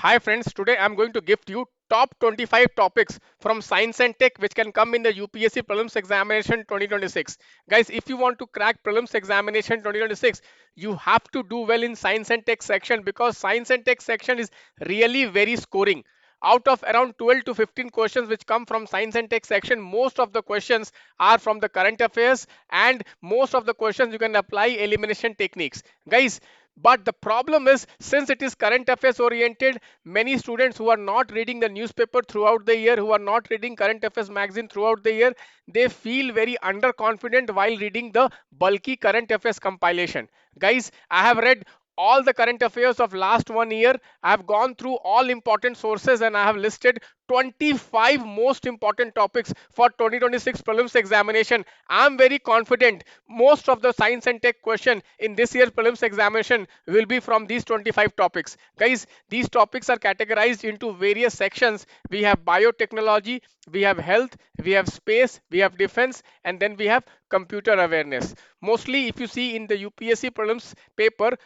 Hi friends, today I'm going to gift you top 25 topics from science and tech which can come in the UPSC prelims examination 2026. Guys, if you want to crack prelims examination 2026, you have to do well in science and tech section because science and tech section is really very scoring. Out of around 12 to 15 questions which come from science and tech section, most of the questions are from the current affairs and most of the questions you can apply elimination techniques. Guys, but the problem is, since it is current affairs oriented, many students who are not reading the newspaper throughout the year, who are not reading current affairs magazine throughout the year, they feel very underconfident while reading the bulky current affairs compilation. Guys, I have read all the current affairs of last 1 year. I have gone through all important sources and I have listed 25 most important topics for 2026 prelims examination. I am very confident most of the science and tech question in this year's prelims examination will be from these 25 topics. Guys, these topics are categorized into various sections. We have biotechnology, we have health, we have space, we have defense, and then we have computer awareness. Mostly if you see in the UPSC prelims paper,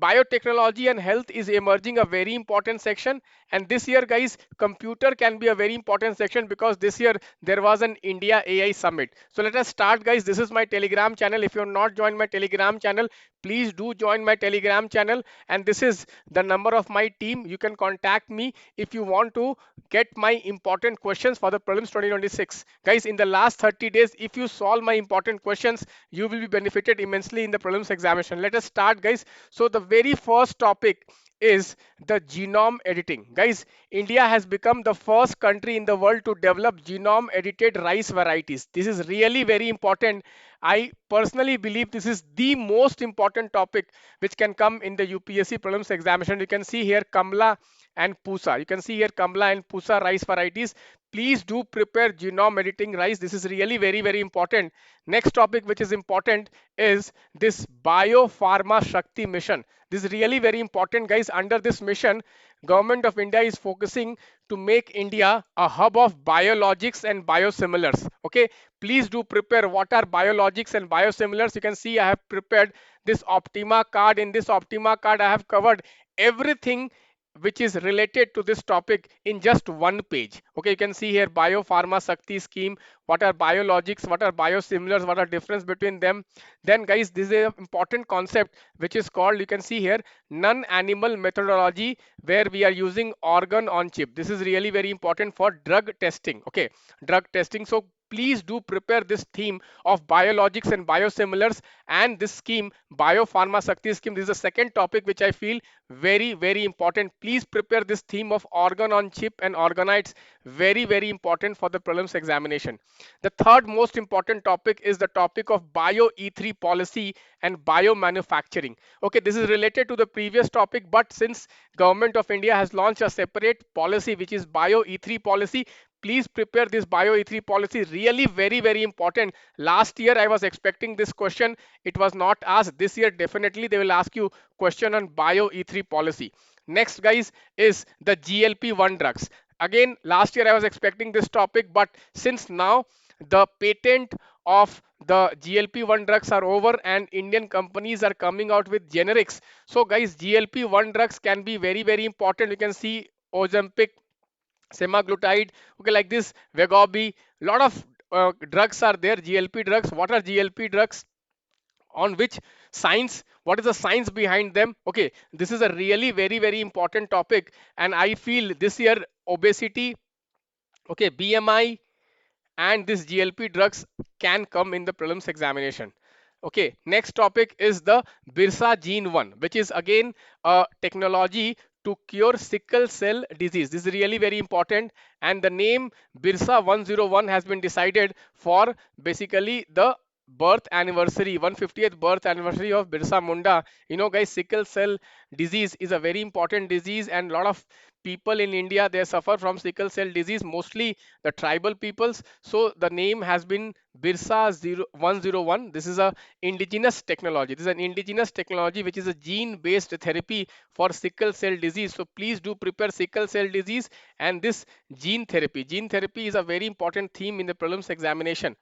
biotechnology and health is emerging a very important section, and this year guys, computer can be a very important section because this year there was an India AI summit. So let us start guys. This is my telegram channel. If you have not joined my telegram channel, please do join my telegram channel, and this is the number of my team. You can contact me if you want to get my important questions for the prelims 2026. Guys, in the last 30 days, if you solve my important questions, you will be benefited immensely in the prelims examination. Let us start guys. So the very first topic is the genome editing. Guys, India has become the first country in the world to develop genome edited rice varieties. This is really very important. I personally believe this is the most important topic which can come in the UPSC prelims examination. You can see here Kamla and Pusa. You can see here Kamla and Pusa rice varieties. Please do prepare genome editing rice. This is really very important. Next topic which is important is this Biopharma Shakti mission. This is really very important guys. Under this mission, Government of India is focusing to make India a hub of biologics and biosimilars. Okay, please do prepare what are biologics and biosimilars. You can see I have prepared this Optima card. In this Optima card, I have covered everything which is related to this topic in just one page. Okay, you can see here Biopharma Shakti scheme, what are biologics, what are biosimilars, what are difference between them. Then guys, this is an important concept which is called, you can see here, non-animal methodology, where we are using organ on chip. This is really very important for drug testing. Okay, drug testing. So please do prepare this theme of biologics and biosimilars and this scheme Biopharma Shakti scheme. This is the second topic which I feel very important. Please prepare this theme of organ on chip and organoids. Very important for the prelims examination. The third most important topic is the topic of bio E3 policy and bio manufacturing. Okay, this is related to the previous topic, but since Government of India has launched a separate policy which is bio E3 policy, please prepare this bio E3 policy. Really very important. Last year I was expecting this question, it was not asked. This year definitely they will ask you question on bio E3 policy. Next guys is the GLP-1 drugs. Again, last year I was expecting this topic, but since now the patent of the GLP-1 drugs are over and Indian companies are coming out with generics. So guys, GLP-1 drugs can be very important. You can see Ozempic, semaglutide, okay, like this, Wegovy, lot of drugs are there, GLP drugs. What are GLP drugs? On which science, what is the science behind them? Okay, this is a really very important topic, and I feel this year obesity, okay, BMI, and this GLP drugs can come in the prelims examination. Okay, next topic is the Birsa Gene 1, which is again a technology to cure sickle cell disease. This is really very important, and the name Birsa 101 has been decided for basically the birth anniversary, 150th birth anniversary of Birsa Munda. You know guys, sickle cell disease is a very important disease, and a lot of people in India, they suffer from sickle cell disease, mostly the tribal peoples. So the name has been Birsa 101. This is a indigenous technology. This is an indigenous technology which is a gene based therapy for sickle cell disease. So please do prepare sickle cell disease and this gene therapy. Gene therapy is a very important theme in the prelims examination.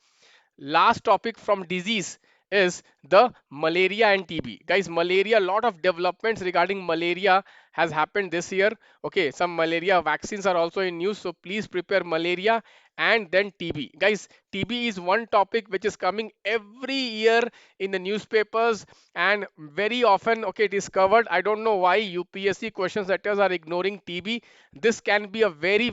Last topic from disease is the malaria and TB. Guys, malaria, a lot of developments regarding malaria has happened this year. Okay, some malaria vaccines are also in news, so please prepare malaria and then TB. Guys, TB is one topic which is coming every year in the newspapers and very often, okay, it is covered. I don't know why UPSC question setters are ignoring TB. This can be a very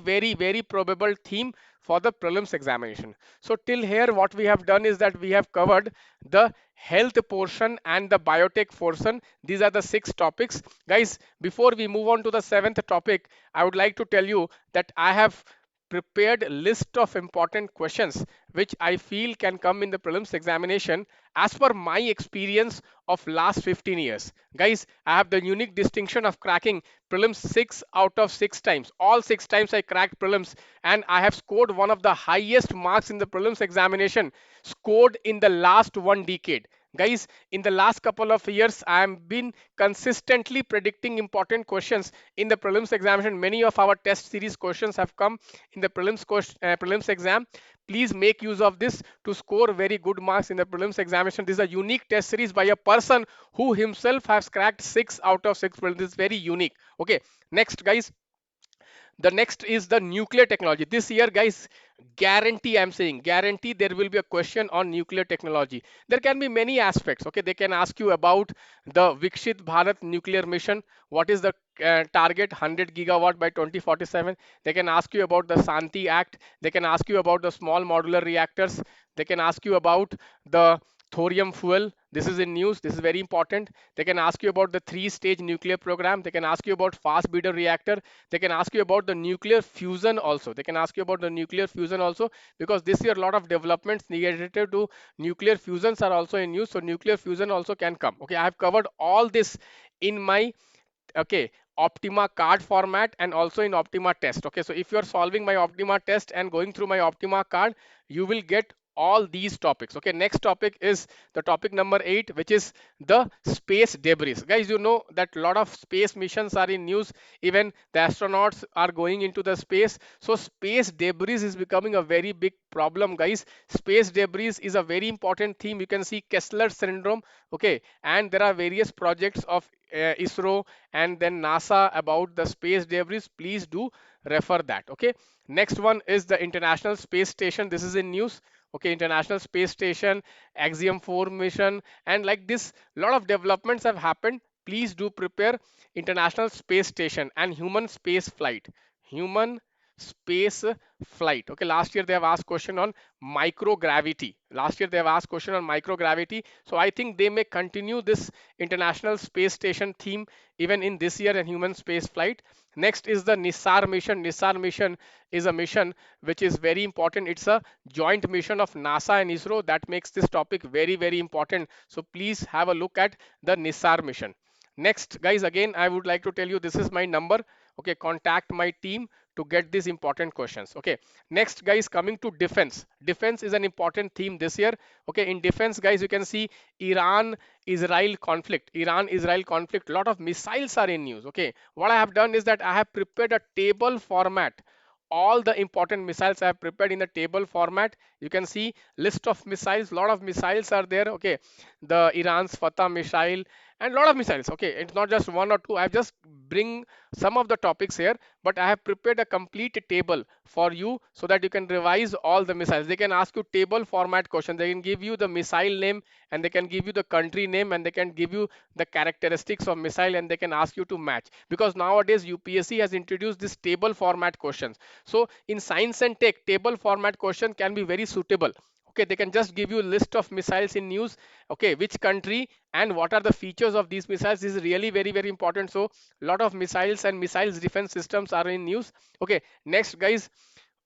probable theme for the prelims examination. So till here what we have done is that we have covered the health portion and the biotech portion. These are the 6 topics. Guys, before we move on to the 7th topic, I would like to tell you that I have prepared a list of important questions which I feel can come in the prelims examination as per my experience of last 15 years. Guys, I have the unique distinction of cracking prelims 6 out of 6 times. All 6 times I cracked prelims and I have scored one of the highest marks in the prelims examination scored in the last 1 decade. Guys, in the last couple of years, I have been consistently predicting important questions in the prelims examination. Many of our test series questions have come in the prelims exam. Please make use of this to score very good marks in the prelims examination. This is a unique test series by a person who himself has cracked 6 out of 6 prelims. This is very unique. Okay, next, guys, the next is the nuclear technology. This year, guys, guarantee, I'm saying guarantee, there will be a question on nuclear technology. There can be many aspects. Okay, they can ask you about the Vikshit Bharat nuclear mission. What is the target? 100 gigawatt by 2047. They can ask you about the Santi Act. They can ask you about the small modular reactors. They can ask you about the thorium fuel. This is in news. This is very important. They can ask you about the 3-stage nuclear program. They can ask you about fast breeder reactor. They can ask you about the nuclear fusion also. They can ask you about the nuclear fusion also, because this year a lot of developments related to nuclear fusions are also in news. So nuclear fusion also can come. Okay, I have covered all this in my, okay, Optima card format and also in Optima test. Okay, so if you're solving my Optima test and going through my Optima card, you will get all these topics. Okay, next topic is the topic number 8, which is the space debris. Guys, you know that a lot of space missions are in news. Even the astronauts are going into the space. So space debris is becoming a very big problem, guys. Space debris is a very important theme. You can see Kessler syndrome. Okay, and there are various projects of ISRO and then NASA about the space debris. Please do refer that. Okay, next one is the International Space Station. This is in news. Okay, International Space Station, Axiom 4 mission, and like this, lot of developments have happened. Please do prepare International Space Station and human space flight. Human space flight. Okay, last year they have asked question on microgravity. Last year they have asked question on microgravity. So I think they may continue this International Space Station theme even in this year and human space flight. Next is the NISAR mission. NISAR mission is a mission which is very important. It's a joint mission of NASA and ISRO that makes this topic very important. So please have a look at the NISAR mission. Next, guys, again, I would like to tell you this is my number. Okay, contact my team to get these important questions. Okay, next, guys, coming to defense. Defense is an important theme this year. Okay, in defense, guys, you can see Iran-Israel conflict. Iran-Israel conflict. A lot of missiles are in news. Okay, what I have done is that I have prepared a table format. All the important missiles I have prepared in the table format. You can see list of missiles. A lot of missiles are there. Okay, the Iran's Fatah missile and a lot of missiles. Okay, it's not just one or two. I've just bring some of the topics here, but I have prepared a complete table for you so that you can revise all the missiles. They can ask you table format question. They can give you the missile name and they can give you the country name and they can give you the characteristics of missile and they can ask you to match, because nowadays UPSC has introduced this table format questions. So in science and tech, table format question can be very suitable. Okay, they can just give you a list of missiles in news. Okay, which country and what are the features of these missiles. This is really very important. So a lot of missiles and missiles defense systems are in news. Okay, next, guys,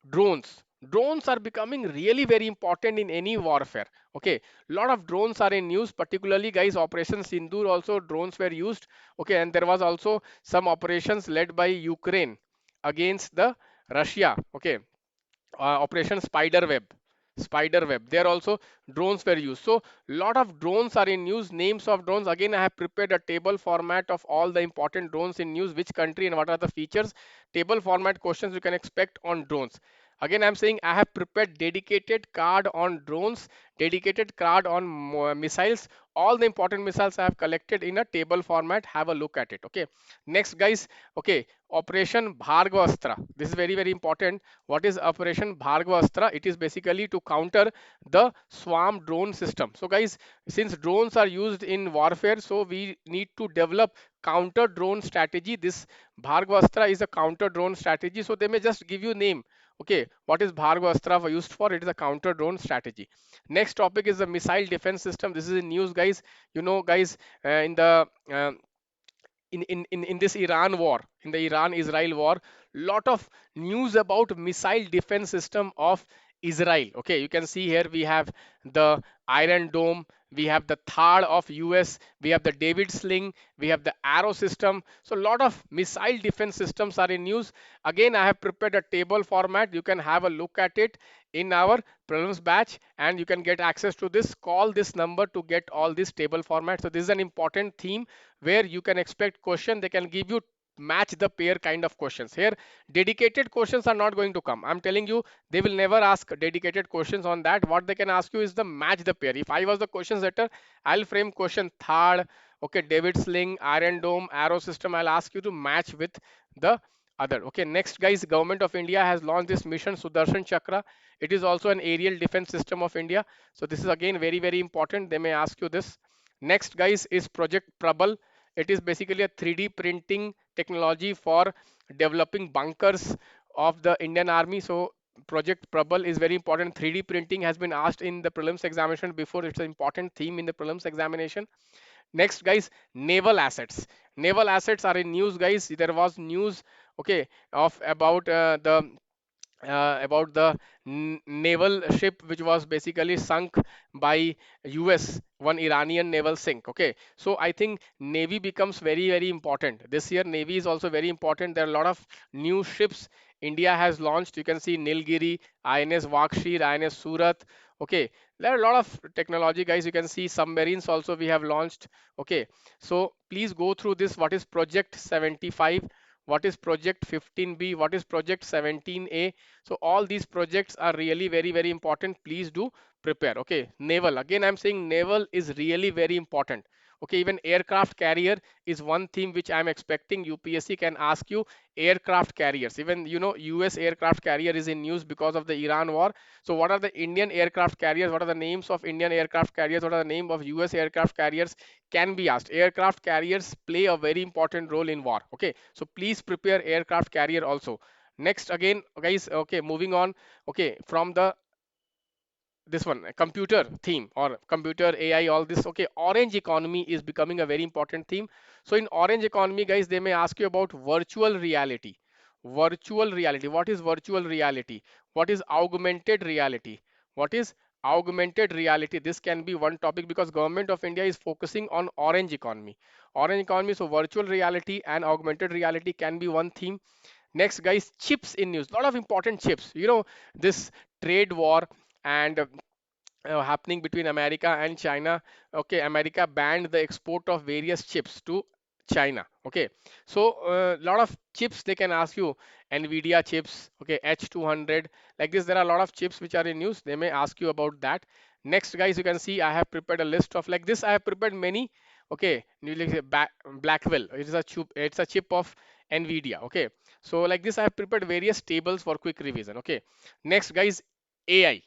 drones. Drones are becoming really very important in any warfare. Okay, lot of drones are in news, particularly, guys, Operation Sindoor also drones were used. Okay, and there was also some operations led by Ukraine against the Russia. Okay, Operation Spiderweb, there also drones were used. So lot of drones are in news. Names of drones, again, I have prepared a table format of all the important drones in news, which country and what are the features. Table format questions you can expect on drones. Again, I'm saying I have prepared dedicated card on drones, dedicated card on missiles. All the important missiles I have collected in a table format. Have a look at it. Okay. Next, guys. Okay. Operation Bhargavastra. This is very, very important. What is Operation Bhargavastra? It is basically to counter the swarm drone system. So, guys, since drones are used in warfare, so we need to develop counter drone strategy. This Bhargavastra is a counter drone strategy. So they may just give you name. Okay, what is Bhargavastra used for? It is a counter drone strategy. Next topic is the missile defense system. This is in news, guys. You know, guys, in the in this Iran war, in the Iran-Israel war, lot of news about missile defense system of Israel. Okay, you can see here we have the Iron Dome, we have the THAAD of US, we have the David Sling, we have the Arrow system. So a lot of missile defense systems are in news. Again, I have prepared a table format. You can have a look at it in our prelims batch, and you can get access to this. Call this number to get all this table format. So this is an important theme where you can expect question. They can give you match the pair kind of questions. Here dedicated questions are not going to come. I'm telling you, they will never ask dedicated questions on that. What they can ask you is the match the pair. If I was the question setter, I'll frame question third. Okay, David Sling, Iron Dome, Arrow system, I'll ask you to match with the other. Okay, next, guys, Government of India has launched this mission Sudarshan Chakra. It is also an aerial defense system of India. So this is again very, very important. They may ask you this. Next, guys, is Project Prabal. It is basically a 3D printing technology for developing bunkers of the Indian Army. So Project Prabal is very important. 3D printing has been asked in the prelims examination before. It's an important theme in the prelims examination. Next, guys, naval assets. Naval assets are in news, guys. There was news, okay, of about the naval ship which was basically sunk by US, one Iranian naval sink. Okay, so I think Navy becomes very, very important. This year, Navy is also very important. There are a lot of new ships India has launched. You can see Nilgiri, INS Vakshir, INS Surat. Okay, there are a lot of technology, guys. You can see submarines also we have launched. Okay, so please go through this. What is Project 75? What is Project 15B? What is Project 17A? So all these projects are really very, very important. Please do prepare. Okay, naval. Again, I'm saying naval is really very important. Okay, even aircraft carrier is one theme which I'm expecting UPSC can ask you. Aircraft carriers, even US aircraft carrier is in news because of the Iran war. So what are the Indian aircraft carriers? What are the names of Indian aircraft carriers? What are the name of US aircraft carriers? Can be asked. Aircraft carriers play a very important role in war. Okay, so please prepare aircraft carrier also. Next, again, guys, okay, moving on. Okay, from the this one computer theme or computer AI, all this. Okay, orange economy is becoming a very important theme. So in orange economy, guys, they may ask you about virtual reality. Virtual reality, what is virtual reality? What is augmented reality? What is augmented reality? This can be one topic because Government of India is focusing on orange economy. Orange economy, so virtual reality and augmented reality can be one theme. Next, guys, chips in news. A lot of important chips. This trade war and happening between America and China. Okay, America banned the export of various chips to China. Okay, so a lot of chips they can ask you. Nvidia chips, okay, H200, like this. There are a lot of chips which are in news. They may ask you about that. Next, guys, you can see I have prepared a list of like this. I have prepared many. Okay, Blackwell. It is a chip. It's a chip of Nvidia. Okay, so like this, I have prepared various tables for quick revision. Okay, next, guys, AI.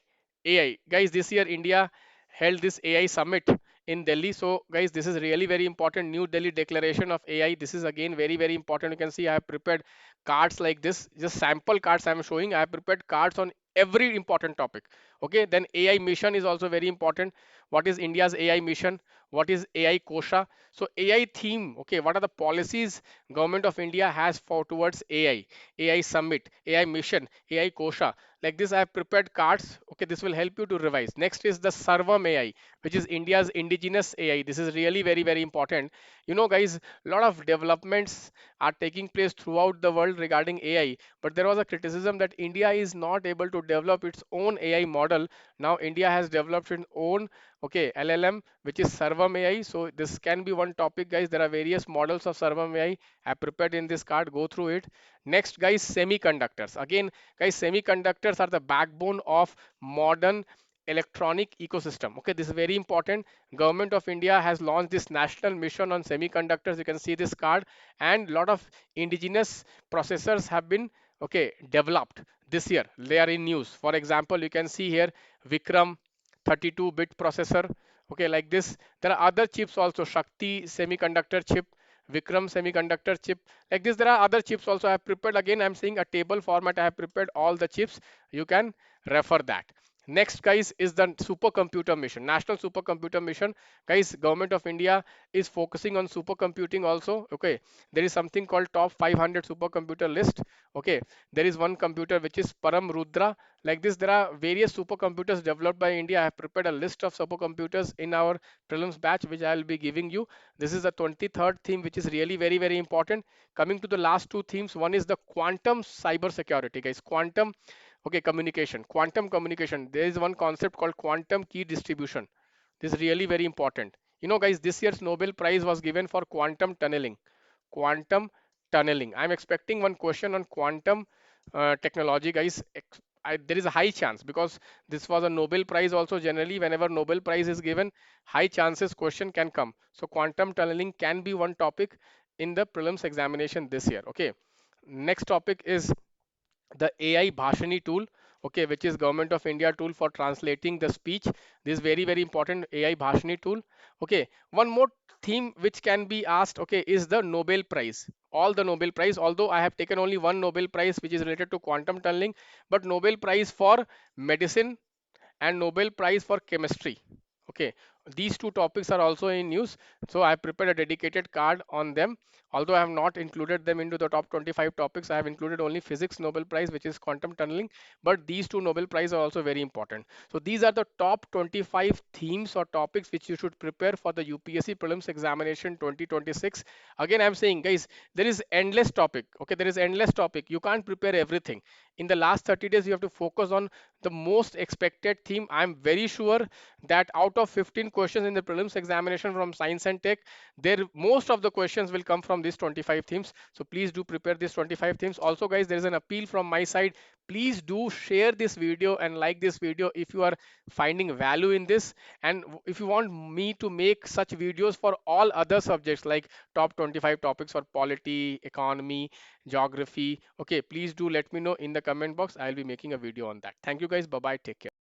AI, guys, this year India held this AI summit in Delhi. So, guys, this is really very important. New Delhi Declaration of AI. This is again very, very important. You can see I have prepared cards like this, just sample cards I'm showing. I have prepared cards on every important topic. Okay, then AI mission is also very important. What is India's AI mission? What is AI Kosha? So AI theme, okay, what are the policies Government of India has for towards AI? AI summit, AI mission, AI Kosha. Like this, I have prepared cards. Okay, this will help you to revise. Next is the Sarvam AI, which is India's indigenous AI. This is really very, very important. You know, guys, a lot of developments are taking place throughout the world regarding AI, but there was a criticism that India is not able to develop its own AI model. Now India has developed its own, okay, LLM, which is Sarvam AI. So this can be one topic, guys. There are various models of Sarvam AI. I prepared in this card, go through it. Next, guys, semiconductors. Again, guys, semiconductors are the backbone of modern electronic ecosystem. Okay, this is very important. Government of India has launched this national mission on semiconductors. You can see this card, and lot of indigenous processors have been, okay, developed this year. They are in news. For example, you can see here Vikram 32-bit processor. Okay, like this. There are other chips also. Shakti semiconductor chip, Vikram semiconductor chip. Like this, there are other chips also. I have prepared, again, I'm seeing a table format. I have prepared all the chips. You can refer that. Next, guys, is the supercomputer mission, national supercomputer mission. Guys, government of India is focusing on supercomputing also. Okay, there is something called top 500 supercomputer list. Okay, there is one computer which is Param Rudra. Like this, there are various supercomputers developed by India. I have prepared a list of supercomputers in our prelims batch, which I will be giving you. This is the 23rd theme, which is really very, very important. Coming to the last two themes, one is the quantum cyber security, guys. Quantum, okay, communication, quantum communication. There is one concept called quantum key distribution. This is really very important. You know, guys, this year's Nobel Prize was given for quantum tunneling. Quantum tunneling. I'm expecting one question on quantum technology, guys. There is a high chance, because this was a Nobel Prize also. Generally, whenever Nobel Prize is given, high chances question can come. So quantum tunneling can be one topic in the prelims examination this year. Okay. Next topic is the AI Bhashani tool, okay, which is Government of India tool for translating the speech. This is very, very important, AI Bhashani tool. Okay, one more theme which can be asked, okay, is the Nobel Prize. All the Nobel Prize, although I have taken only one Nobel Prize which is related to quantum tunneling, but Nobel Prize for medicine and Nobel Prize for chemistry. Okay, these two topics are also in news. So I prepared a dedicated card on them. Although I have not included them into the top 25 topics, I have included only physics Nobel Prize, which is quantum tunneling. But these two Nobel Prize are also very important. So these are the top 25 themes or topics which you should prepare for the UPSC prelims examination 2026. Again, I'm saying, guys, there is endless topic. Okay, there is endless topic. You can't prepare everything. In the last 30 days, you have to focus on the most expected theme. I'm very sure that out of 15 questions in the prelims examination from science and tech, there most of the questions will come from these 25 themes. So please do prepare these 25 themes. Also, guys, there is an appeal from my side. Please do share this video and like this video if you are finding value in this, and if you want me to make such videos for all other subjects like top 25 topics for polity, economy, geography. Okay, please do let me know in the comment box. I'll be making a video on that. Thank you, guys. Bye bye, take care.